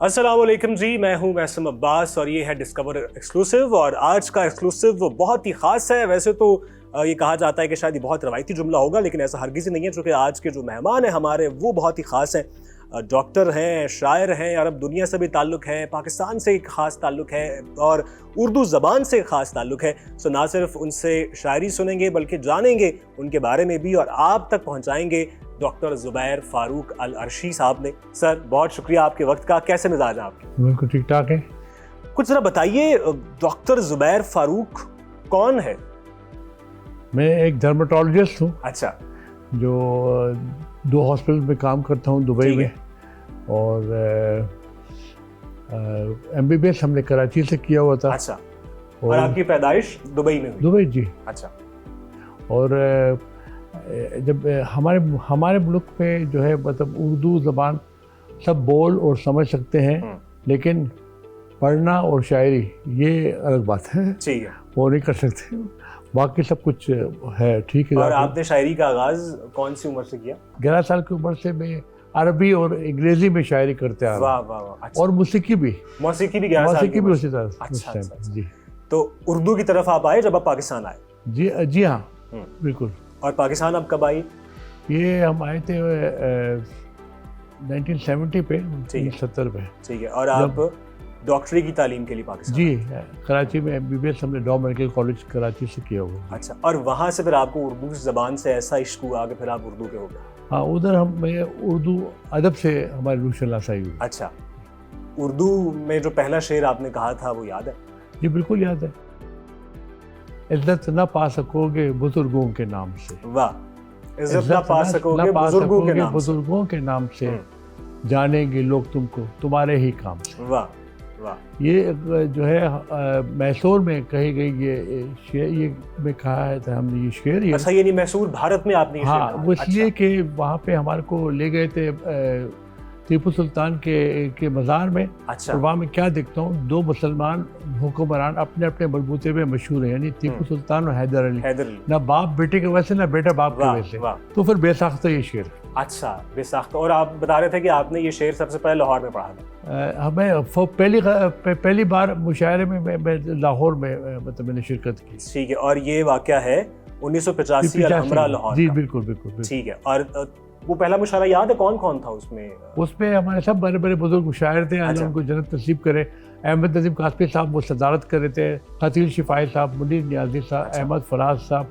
अस्सलाम वालेकुम जी, मैं हूं मैसम अब्बास और ये है डिस्कवर एक्सक्लूसिव। और आज का एक्सक्लूसिव बहुत ही ख़ास है। वैसे तो ये कहा जाता है कि शायद ये बहुत रवायती जुमला होगा, लेकिन ऐसा हरगिज़ नहीं है, चूँकि आज के जो मेहमान हैं हमारे वो बहुत ही ख़ास हैं। डॉक्टर हैं, शायर हैं, अरब दुनिया से भी ताल्लुक़ है, पाकिस्तान से एक ख़ास ताल्लुक़ है और उर्दू ज़बान से ख़ास ताल्लुक़ है। सो ना सिर्फ उनसे शायरी सुनेंगे बल्कि जानेंगे उनके बारे में भी और आप तक पहुँचाएँगे डॉक्टर ज़ुबैर फ़ारूक अल अरशी साहब ने। सर बहुत शुक्रिया आपके वक्त का। कैसे मिजाज है आपके? बिल्कुल ठीक ठाक है। कुछ ज़रा बताइए, डॉक्टर ज़ुबैर फ़ारूक कौन है? मैं एक डर्मेटोलॉजिस्ट हूँ। अच्छा। जो 2 हॉस्पिटल में काम करता हूँ दुबई में, और MBBS हमने कराची से किया हुआ था। अच्छा। और आपकी पैदाइश दुबई में हुई? दुबई जी। अच्छा। और जब हमारे मुल्क में जो है मतलब उर्दू ज़बान सब बोल और समझ सकते हैं, लेकिन पढ़ना और शायरी ये अलग बात है। ठीक है, वो नहीं कर सकते। बाकी सब कुछ है ठीक है। और आपने शायरी का आगाज़ कौन सी उम्र से किया? 11 साल की उम्र से मैं अरबी और अंग्रेजी में शायरी करते आ रहा हूँ। वाह वाह वाह। अच्छा। और मौसीकी भी 11 साल की उम्र उसी तरह। अच्छा। जी। तो उर्दू की तरफ आप आए जब आप पाकिस्तान आए? जी हाँ, बिल्कुल। और पाकिस्तान आप कब आए? ये हम आए थे 1970 पे, 1970 पे। ठीक है। और आप डॉक्टरी की तालीम के लिए पाकिस्तान? जी, कराची में MBBS हमने डॉ मेडिकल कॉलेज कराची से किया हुआ। अच्छा। और वहाँ से फिर आपको उर्दू ज़बान से ऐसा इश्क हुआ कि फिर आप उर्दू के हो गए? हाँ, उधर मैं उर्दू अदब से हमारी रूशन लासाई हुई। अच्छा। उर्दू में जो पहला शेर आपने कहा था वो याद है? जी बिल्कुल याद है। इज्जत न पा सकोगे बुजुर्गों के नाम से। वाह। इज्जत न पा सकोगे बुजुर्गों के नाम से, जानेंगे लोग तुमको तुम्हारे ही काम से। वाह वाह। ये जो है मैसूर में कही गई ये शेर, ये में कहा है था हमने ये शेर। अच्छा, ये नहीं मैसूर भारत में आपने? हाँ, वो इसलिए कि वहाँ पे हमारे को ले गए थे टीपू सुल्तान के मज़ार में। अच्छा। और वहाँ मैं क्या देखता हूँ, 2 मुसलमान हुक्मरान अपने अपने बलबूते पे मशहूर हैं, यानी टीपू सुल्तान और हैदर अली। ना बाप बेटे के वैसे, ना बेटा बाप के वैसे। तो फिर बेसाख्ता ये शेर। अच्छा, बेसाख्ता। और आप बता रहे थे कि आपने ये शेर सबसे पहले लाहौर में पढ़ा था? हमें पहली बार मुशायरे में मैं लाहौर में मतलब मैंने शिरकत की। ठीक है। और ये वाक़या है 1985 अलहमरा लाहौर? जी बिल्कुल बिल्कुल। ठीक है। और वो पहला मुशायरा याद है कौन कौन था उसमें? उसमें हमारे सब बड़े बड़े बुजुर्ग मुशायर थे। अल्लाह उनको जन्नत नसीब करे। अहमद नजीम कासमी साहब वो सदारत कर रहे थे, खतील शिफाई साहब, मुनीर नियाजी साहब, अहमद फराज साहब,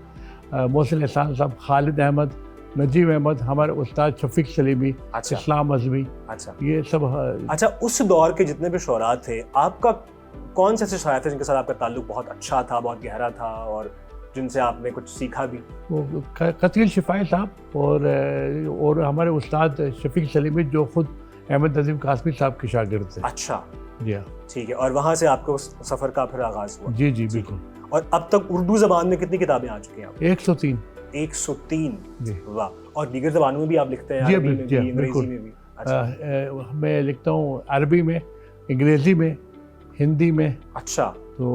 मोहसिन एहसान साहब, खालिद अहमद, नजीम अहमद, हमारे उस्ताद शफीक सलीमी, इस्लाम अज़मी। अच्छा। ये सब। अच्छा, उस दौर के जितने भी शुअरा थे, आपका कौन से ऐसे शायर थे जिनके साथ आपका ताल्लुक बहुत अच्छा था, बहुत गहरा था और जिनसे आपने कुछ सीखा भी? वो खतील शिफाई साहब और हमारे उस्ताद शफीक सलीमी जो खुद अहमद नजीम कासमी साहब के शागिर्द थे। अच्छा जी। ठीक है। और वहाँ से आपको उस सफ़र का फिर आगाज़ हुआ? जी जी बिल्कुल। और अब तक उर्दू ज़बान में कितनी किताबें आ चुकी हैं आप? 103। 103। जी। वाह। और दीगर ज़बानों में भी आप लिखते हैं? जी अरबी में भी, अंग्रेजी में भी? अच्छा। मैं लिखता हूँ अरबी में, अंग्रेज़ी में, हिंदी में। अच्छा। तो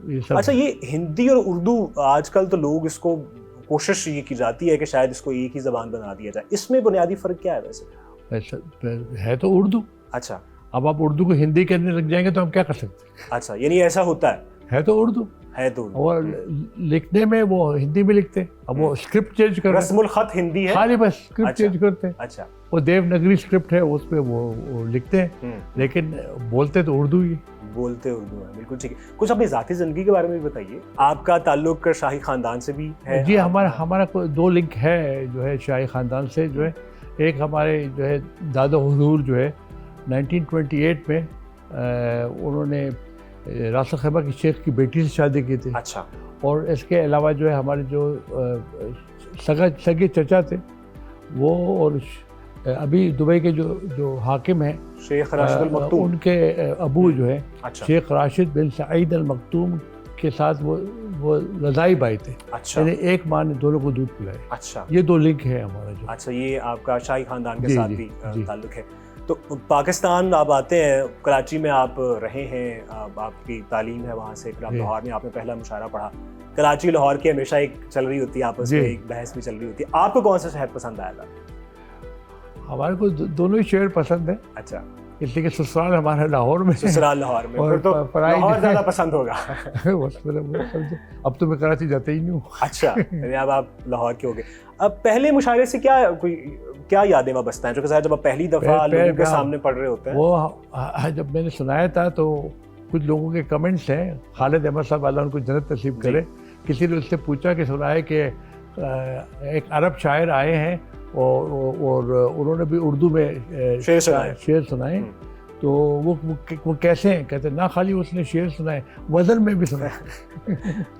ये सब। अच्छा, ये हिंदी और उर्दू आजकल तो लोग इसको कोशिश ये की जाती है कि शायद इसको एक ही ज़बान बना दिया जाए, इसमें बुनियादी फ़र्क क्या है वैसे? है तो उर्दू। अच्छा। अब आप उर्दू को हिंदी कहने लग जाएंगे तो हम क्या कर सकते हैं? अच्छा, यानी ऐसा होता है तो उर्दू है तो और लिखने में वो हिंदी में लिखते हैं। अब वो स्क्रिप्ट चेंज कर, रस्मुल खत हिंदी है खाली बस स्क्रिप्ट चेंज करते हैं। अच्छा। वो देवनागरी स्क्रिप्ट है, उस पे वो लिखते हैं, लेकिन बोलते तो उर्दू ही। बोलते उर्दू है, बिल्कुल ठीक है। कुछ अपनी ज़ाती ज़िंदगी के बारे में भी बताइए। आपका ताल्लुक शाही ख़ानदान से भी है? जी, हमारा 2 लिंक है जो है शाही ख़ानदान से। जो है एक हमारे जो है दादा हुजूर जो है 1928 में उन्होंने रासुल खैमा की शेख की बेटी से शादी की थी। अच्छा। और इसके अलावा जो है हमारे जो सगे चचा थे वो, और अभी दुबई के जो हाकिम हैं शेख राशिद अल मक्तूम, उनके अबू जो है शेख राशिद बिन सईद अल मक्तूम के साथ वो रज़ाई भाई थे। अच्छा। यानी एक माँ ने दोनों को दूध पिलाया। अच्छा। ये 2 लिंक है हमारा जो। अच्छा, ये आपका शाही ख़ानदान के साथ भी ताल्लुक है। तो पाकिस्तान आप आते हैं, कराची में आप रहे हैं, आपकी तालीम है वहाँ से, फिर आप लाहौर में आपने पहला मुशायरा पढ़ा। कराची लाहौर की हमेशा एक चल रही होती है आपस में, एक बहस भी चल रही होती है। आपको कौन सा शहर पसंद आया था? हमारे को दोनों ही शहर पसंद है। अच्छा। इसलिए कि ससुराल हमारा लाहौर में है। ससुराल लाहौर में, और फिर तो पढ़ाई लाहौर ज़्यादा पसंद होगा। बस समझो, अब तो मैं कराची जाते ही नहीं हूँ। अच्छा, यानी अब आप लाहौर के हो गए। अब पहले मुशायरे से क्या यादें वाबस्ता हैं, जो कि शायद जब आप पहली दफ़ा लोगों के सामने पढ़ रहे होते हैं? वो जब मैंने सुनाया था तो कुछ लोगों के कमेंट्स हैं, खालिद अहमद साहब अल्लाह उनको जन्नत नसीब करे, किसी ने उससे पूछा कि सुना है कि एक अरब शायर आए हैं और उन्होंने भी उर्दू में शेर सुनाए, तो वो कैसे हैं? कहते ना खाली उसने शेर सुनाए, वज़न में भी सुनाए।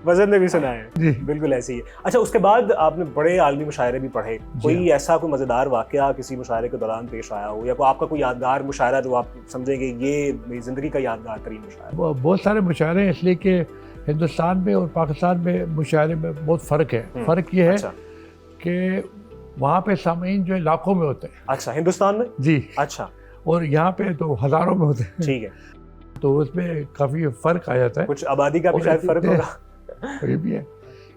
वज़न में भी सुनाए जी, बिल्कुल ऐसे ही है। अच्छा, उसके बाद आपने बड़े आलमी मुशायरे भी पढ़े, कोई ऐसा कोई मज़ेदार वाक़या किसी मुशायरे के दौरान पेश आया हो, या कोई आपका कोई यादगार मुशायरा जो आप समझेंगे ये मेरी ज़िंदगी का यादगार तरीन मुशायरा? बहुत सारे मुशायरे हैं, इसलिए कि हिंदुस्तान में और पाकिस्तान में मुशायरे में बहुत फ़र्क है। फ़र्क ये है कि वहाँ पे सामीन जो है लाखों में होते हैं। अच्छा, हिंदुस्तान में? जी। अच्छा। और यहाँ पे तो हज़ारों में होते हैं। ठीक है। तो उसमें काफ़ी फ़र्क आ जाता है। कुछ आबादी का भी शायद फ़र्क होगा। ये भी है,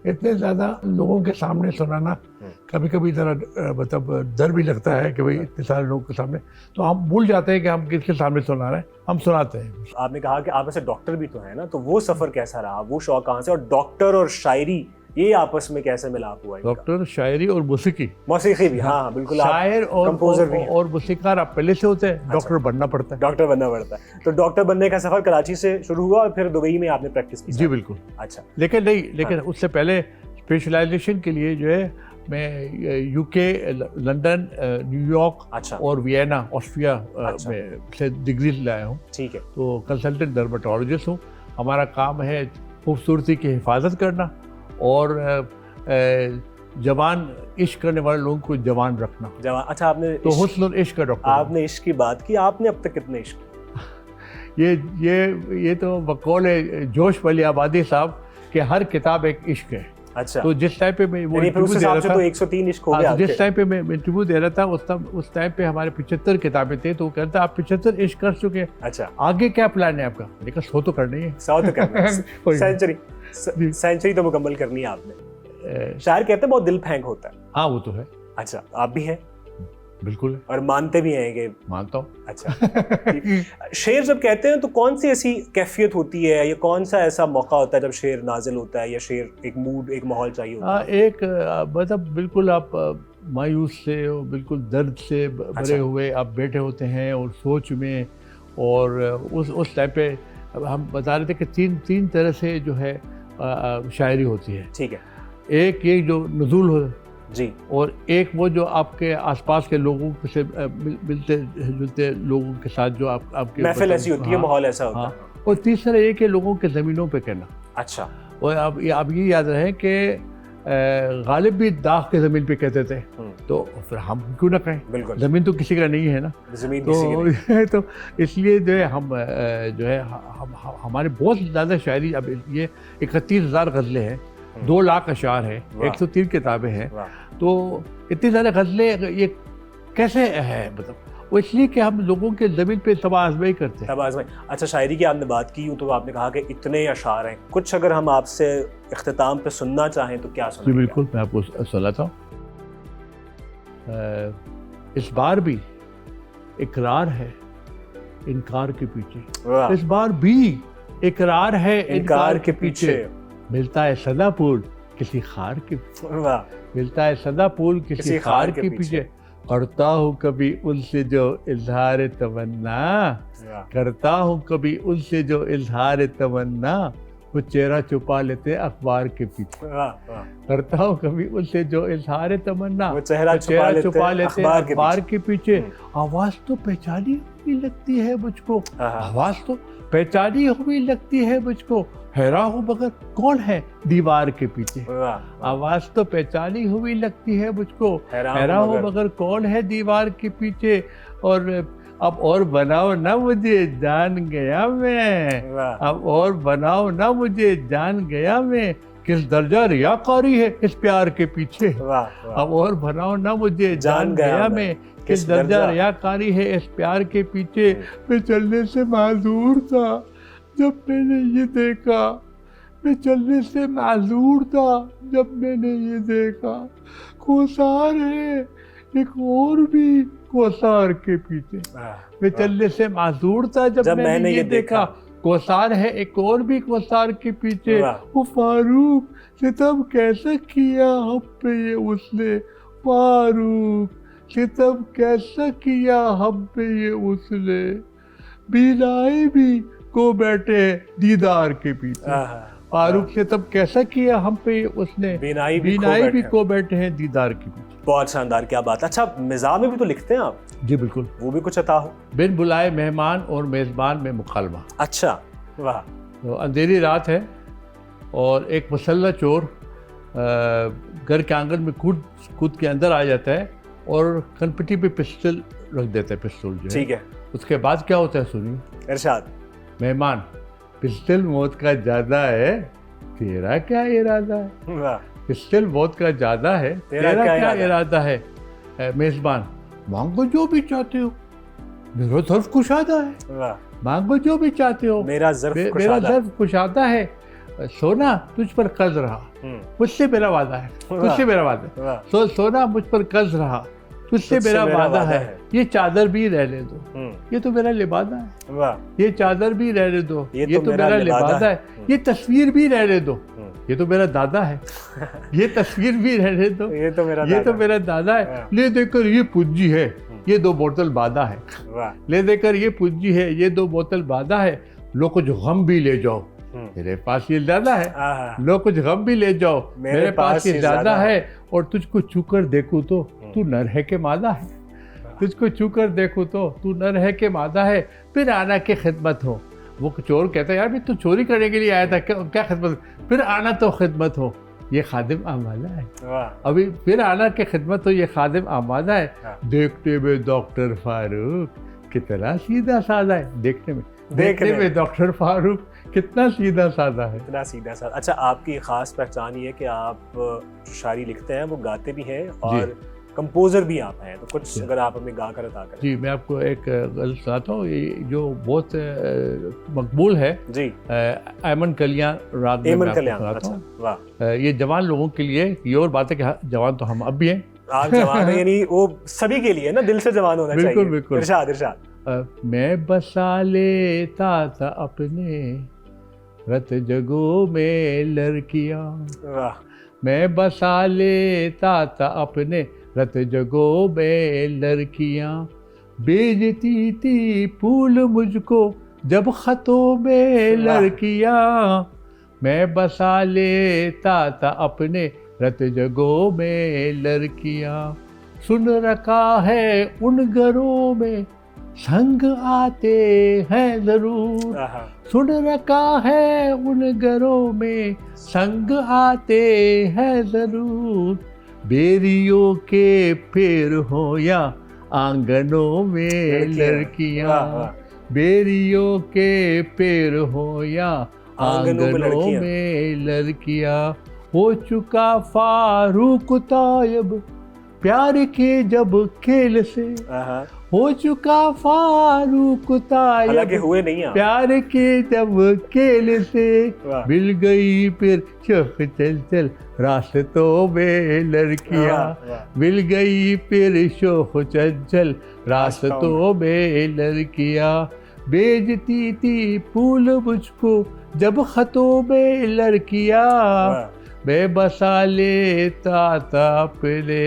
इतने ज़्यादा लोगों के सामने सुनाना कभी कभी ज़रा मतलब डर भी लगता है कि भाई इतने सारे लोगों के सामने, तो हम भूल जाते हैं कि हम किसके सामने सुना रहे हैं, हम सुनाते हैं। आपने कहा कि आप ऐसे डॉक्टर भी तो हैं ना, तो वो सफ़र कैसा रहा, वो शौक कहाँ से, और डॉक्टर और शायरी ये आपस में कैसे मिलाप हुआ? डॉक्टर, शायरी और मौसीकी भी। हाँ बिल्कुल, शायर और कंपोजर भी और मौसीकार आप पहले से होते हैं। डॉक्टर बनना पड़ता है। डॉक्टर बनना पड़ता है। तो डॉक्टर बनने का सफर कराची से शुरू हुआ और फिर दुबई में आपने प्रैक्टिस की? जी बिल्कुल। अच्छा, लेकिन उससे पहले स्पेशलाइजेशन के लिए जो है मैं यूके, लंदन, न्यूयॉर्क और वियना, ऑस्ट्रिया में से डिग्री लाया हूँ। ठीक है। तो कंसल्टेंट डर्मेटोलॉजिस्ट हूँ। हमारा काम है खूबसूरती की हिफाजत करना और जवान इश्क करने वाले लोगों को जवान रखना। जवान, अच्छा, आपने तो हुस्न और इश्क का डॉक्टर। आपने इश्क की बात की, आपने अब तक कितने इश्क? ये तो बकौल जोश वाली आबादी साहब कि हर किताब एक इश्क है। अच्छा, तो जिस टाइम पे मैं वो इंटरव्यू दे रहा था तो 103 इश्क हो गया। जिस टाइम पे मैं इंटरव्यू दे रहा था उस टाइम पे हमारे 75 किताबें थे, तो वो कहता आप 75 इश्क कर चुके। अच्छा, आगे क्या प्लान है आपका? देखा 100 तो करनी है। 100 तो करना है। सेंचुरी तो मुकम्मल करनी है आपने। शायर कहते हैं बहुत दिल फेंक होता है। हाँ वो तो है। अच्छा, आप भी हैं? बिल्कुल। और मानते भी हैं कि? मानता हूँ। अच्छा। शेर जब कहते हैं तो कौन सी ऐसी कैफियत होती है, या कौन सा ऐसा मौका होता है जब शेर नाजिल होता है, या शेर एक मूड, एक माहौल चाहिए होता है? एक मतलब बिल्कुल आप मायूस से और बिल्कुल दर्द से भरे हुए आप बैठे होते हैं और सोच में, और उस टाइम पे हम बता रहे थे कि तीन तरह से जो है शायरी होती है। ठीक है। एक ये जो नुज़ूल हो जी, और एक वो जो आपके आसपास के लोगों से मिलते जुलते लोगों के साथ जो आपके महफिल ऐसी होती है, माहौल ऐसा होता है। और तीसरा एक है लोगों के ज़मीनों पे कहना। अच्छा। और आप ये याद रहे कि गालिब भी दाग के ज़मीन पे कहते थे, तो फिर हम क्यों ना कहें? बिल्कुल, ज़मीन तो किसी का नहीं है ना, ज़मीन तो इसलिए जो है हम जो है हमारे बहुत ज़्यादा शायरी, अब ये 31,000 गज़लें हैं, 2 लाख अशार है, 103 किताबें हैं, तो इतनी सारी गज़लें ये कैसे है? मतलब वो इसलिए कि हम लोगों के ज़मीन पे तबाह आज़माई करते हैं। अच्छा, शायरी की आपने बात की, तो आपने कहा कि इतने अशार हैं, कुछ अगर हम आपसे इख्तिताम पे सुनना चाहें तो क्या सुनेंगे? जी बिल्कुल, मैं आपको सुनाता हूँ। इस बार भी इकरार है इनकार के पीछे, इस बार भी इकरार है इनकार के पीछे, मिलता है सदा फूल किसी खार के पीछे, मिलता है सदा फूल किसी खार के पीछे, करता हूँ कभी उनसे जो इजहार तमन्ना, करता हूँ कभी उनसे जो इजहार तमन्ना, वो चेहरा छुपा लेते अखबार के पीछे, करता हूँ कभी उनसे जो इजहार तमन्ना, वो चेहरा छुपा लेते अखबार के पीछे, आवाज़ तो पहचानी हुई लगती है मुझको, आवाज़ तो पहचानी हुई लगती है मुझको, हैरान हूँ मगर कौन है दीवार के पीछे, आवाज़ तो पहचानी हुई लगती है मुझको, हैरान हूँ मगर कौन है दीवार के पीछे, और अब और बनाओ ना मुझे जान गया मैं, अब और बनाओ ना मुझे जान गया मैं, किस दर्जा रियाकारी है इस प्यार के पीछे, अब और बनाओ ना मुझे जान गया मैं, किस दर्जा रियाकारी है इस प्यार के पीछे, मैं चलने से माजूर था जब मैंने ये देखा, मैं चलने से माजूर था जब मैंने ये देखा, कोसार है एक और भी कोसार के पीछे, मैं चलने से माजूर था जब मैंने ये देखा, कोसार है एक और भी कोसार के पीछे। वो फारूक सितम कैसा किया हम पे ये उसने, फारूक सितम कैसा किया हम पे ये उसने, बीनाई भी को बैठे दीदार के पीछे। फारूक सितम कैसा किया हम पे ये उसने, बीनाई भी को बैठे हैं दीदार के पीछे। बहुत शानदार, क्या बात है। अच्छा, मिजाज में भी तो लिखते हैं आप? जी बिल्कुल, वो भी कुछ अता हो। बिन बुलाए मेहमान और मेज़बान में मुकालमा। अच्छा, वाह। तो अंधेरी रात है और एक मुसल्ला चोर घर के आंगन में कूद के अंदर आ जाता है और कनपट्टी पे पिस्टल रख देता है, पिस्टल जो है। ठीक है। उसके बाद क्या होता है सुनिए। इरशाद। मेहमान, पिस्टल मौत का ज्यादा है, तेरा क्या इरादा है। वाह। पिस्टल मौत का ज्यादा है, तेरा क्या इरादा है। मेज़बान, मांगो जो भी चाहते हो, मेरा ज़र्फ कुशादा है। वाह। मांगो जो भी चाहते हो, मेरा ज़र्फ कुशादा है। सोना तुझ पर कर्ज रहा, मुझसे मेरा वादा है, तुझसे मेरा वादा है। सोना मुझ पर कर्ज रहा, तुझसे मेरा वादा है। ये चादर भी रहने दो, ये तो मेरा लिबादा है। ये चादर भी रहने दो, ये तो मेरा लिबादा है। ये तस्वीर भी रहने दो, ये तो मेरा दादा है। ये तस्वीर भी रहने दो, ये तो मेरा दादा है। ले देकर ये पूंजी है, ये 2 बोतल बादा है। ले देकर ये पूंजी है, ये 2 बोतल बादा है। लो कुछ गम भी ले जाओ, मेरे पास ये ज्यादा है। लो कुछ गम भी ले जाओ, मेरे पास ये ज्यादा है। और तुझको छूकर देखूं तो तू नर है के मादा है। तुझको छूकर देखूं तो तू नर है के मादा है। फिर आना के खिदमत हो। वो चोर कहता है, यार मैं तो चोरी करने के लिए आया था, क्या खिदमत। फिर आना तो खिदमत हो, ये खादिम आमादा है। अभी फिर आना के खिदमत हो, ये खादिम आमादा है। देखते में डॉक्टर फारूक कितना सीधा साधा है। देखने में डॉक्टर फारूक कितना सीधा साधा है। इतना सीधा साधा। अच्छा, आपकी खास पहचान ये है कि आप जो शायरी लिखते हैं वो गाते भी हैं और कंपोजर भी आप हैं, तो कुछ अगर आप हमें गा कर अदा करें। जी, मैं आपको एक गज़ल सुनाता हूँ, ये जो बहुत मकबूल है जी। ऐमन कलियां रात में मैं सुनाता हूँ। वाह। ये जवान लोगों के लिए, ये और बात है कि जवान तो हम अब भी हैं। आप जवान हैं, यानी वो सभी के लिए ना, दिल से जवान होना चाहिए। बिल्कुल बिल्कुल। इरशाद इरशाद। मैं बसा लेता था अपने रत जगों में लड़कियां। वाह। मैं बसा लेता था अपने रत जगों में लड़कियां, बेचती थी फूल मुझको जब खतों में लड़कियां। मैं बसा लेता था अपने रत जगों में लड़कियां। सुन रखा है उन घरों में संग आते हैं जरूर। सुन रखा है उन घरों में संग आते हैं जरूर। बेरियों के पेड़ हो या आंगनों में लड़कियां, बेरियों के पेड़ हो या आंगनों में लड़कियां। हो चुका फारूक तायब प्यार के जब खेल से, हो चुका फारूक तायब हुए नहीं प्यार के जब खेल से। मिल गई फिर शौक चल चल रास्तों में लड़कियां, मिल गई फिर शौक चल चल रास्तों में लड़कियां। बेचती थी फूल मुझको जब खतों में लड़कियां। मैं बसा लेता था अपने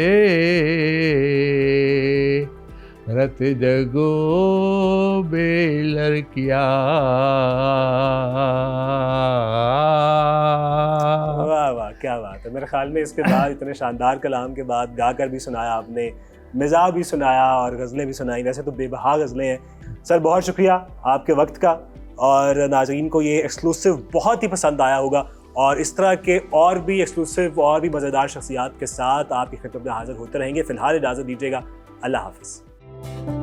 रत जगों में लड़कियां। वाह वाह, क्या बात है। मेरे ख्याल में इसके बाद, इतने शानदार कलाम के बाद, गाकर भी सुनाया आपने, मिजाज भी सुनाया और गज़लें भी सुनाई। वैसे तो बेबहा गज़लें हैं। सर, बहुत शुक्रिया आपके वक्त का, और नाज़रीन को ये एक्सक्लूसिव बहुत ही पसंद आया होगा। और इस तरह के और भी एक्सक्लूसिव और भी मज़ेदार शख्सियात के साथ आपकी खिदमत में हाज़िर होते रहेंगे। फ़िलहाल इजाज़त दीजिएगा। अल्लाह हाफ़िज़।